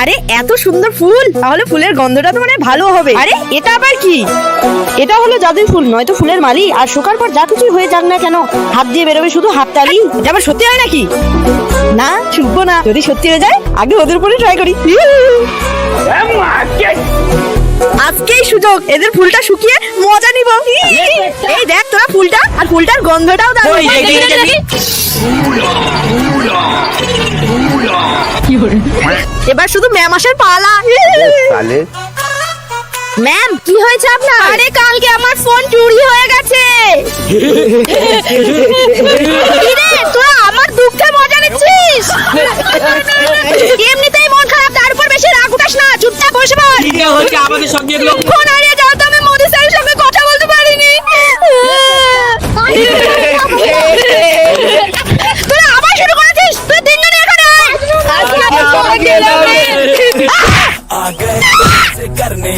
আরে এত সুন্দর ফুল, তাহলে ফুলের গন্ধটা তো মানে ভালো হবে। আরে এটা আবার কি? এটা হলো জাদুই ফুল, নয়তো ফুলের মালি। আর শোকার পর যা কিছুই হয়ে যাক না কেন, হাত দিয়ে বেরোবে শুধু হাততালি। এটা আবার সত্যি হয় নাকি? না, শুনবো না। যদি সত্যি হয়ে যায় আগে ওদের উপরে ট্রাই করি। আজকেই সুযোগ, এদের ফুলটা শুকিয়ে মজা নিব। এই দেখ তোরা ফুলটা, আর ফুলটার গন্ধটাও দারুণ। এবার শুধু ম্যাম আসার পালা। ম্যাম, কি হয়েছে আপনার? আরে কালকে আমার ফোন চুরি হয়ে গেছে। কিরে, তোরা আমার দুঃখে মজা নিচ্ছিস? এমনিতেই মন খারাপ, তার উপর বেশি রাগ উঠাস না। চুপচাপ বসে পড়। কি হচ্ছে আমাদের সঙ্গে এগুলো? ফোন হারিয়ে যাও তো, আমি মোদি স্যারের সঙ্গে কথা বলতে পারিনি। তোরা আবার শুরু করেছিস? তুই তিনজনই এখানে আয়। আজকে আমি সবাই গেলাম রে। करने